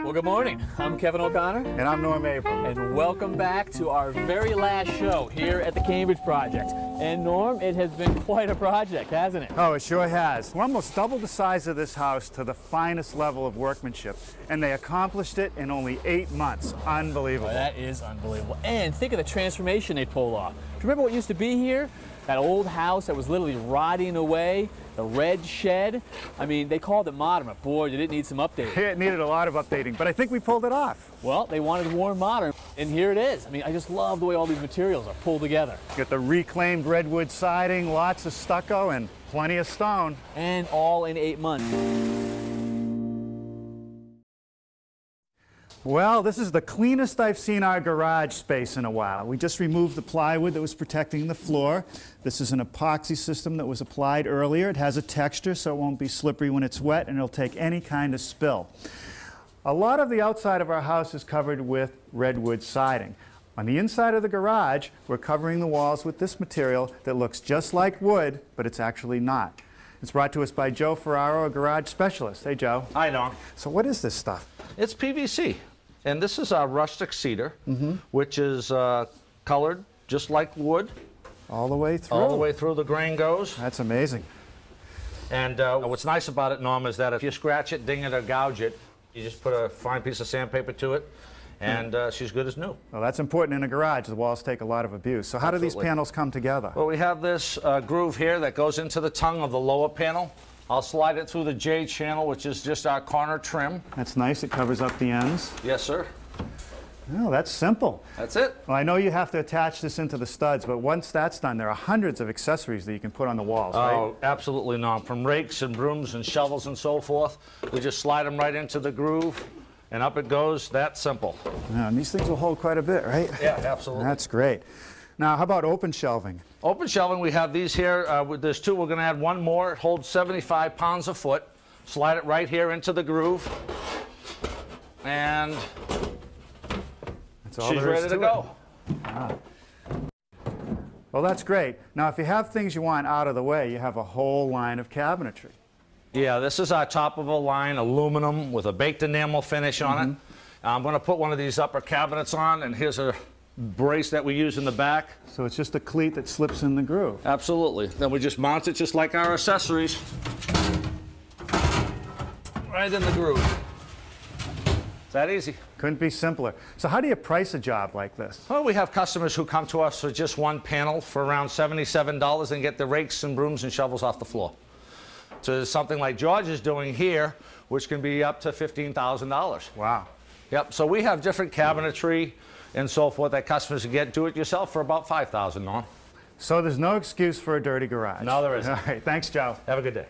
Well, good morning. I'm Kevin O'Connor. And I'm Norm Abram. And welcome back to our very last show here at the Cambridge Project. And Norm, it has been quite a project, hasn't it? Oh, it sure has. We almost doubled the size of this house to the finest level of workmanship. And they accomplished it in only 8 months. Unbelievable. Well, that is unbelievable. And think of the transformation they pulled off. Do you remember what used to be here? That old house that was literally rotting away, the red shed. I mean, they called it modern, but boy, did it need some updating. It needed a lot of updating, but I think we pulled it off. Well, they wanted more modern, and here it is. I mean, I just love the way all these materials are pulled together. Got the reclaimed redwood siding, lots of stucco, and plenty of stone. And all in 8 months. Well, this is the cleanest I've seen our garage space in a while. We just removed the plywood that was protecting the floor. This is an epoxy system that was applied earlier. It has a texture so it won't be slippery when it's wet, and it'll take any kind of spill. A lot of the outside of our house is covered with redwood siding. On the inside of the garage, we're covering the walls with this material that looks just like wood, but it's actually not. It's brought to us by Joe Ferraro, a garage specialist. Hey, Joe. Hi, Norm. So what is this stuff? It's PVC. And this is our rustic cedar, which is colored just like wood. All the way through? All the way through the grain goes. That's amazing. And what's nice about it, Norm, is that if you scratch it, ding it, or gouge it, you just put a fine piece of sandpaper to it, and she's good as new. Well, that's important in a garage. The walls take a lot of abuse. So how do these panels come together? Well, we have this groove here that goes into the tongue of the lower panel. I'll slide it through the J channel, which is just our corner trim. That's nice. It covers up the ends. Yes, sir. Oh, that's simple. That's it. Well, I know you have to attach this into the studs, but once that's done, there are hundreds of accessories that you can put on the walls, right? Oh, absolutely, Norm. From rakes and brooms and shovels and so forth, we just slide them right into the groove, and up it goes. That simple. Yeah, and these things will hold quite a bit, right? Yeah, absolutely. That's great. Now, how about open shelving? Open shelving, we have these here. There's two. We're going to add one more. It holds 75 pounds a foot. Slide it right here into the groove. And she's ready to go. Ah. Well, that's great. Now, if you have things you want out of the way, you have a whole line of cabinetry. Yeah, this is our top of a line aluminum with a baked enamel finish on it. I'm going to put one of these upper cabinets on, and here's a brace that we use in the back. So it's just a cleat that slips in the groove. Absolutely. Then we just mount it just like our accessories. Right in the groove. It's that easy. Couldn't be simpler. So how do you price a job like this? Well, we have customers who come to us for just one panel for around $77 and get the rakes and brooms and shovels off the floor. So there's something like George is doing here, which can be up to $15,000. Wow. Yep, so we have different cabinetry and so forth that customers can get do-it-yourself for about $5,000, Norm. So there's no excuse for a dirty garage. No, there isn't. All right, thanks, Joe. Have a good day.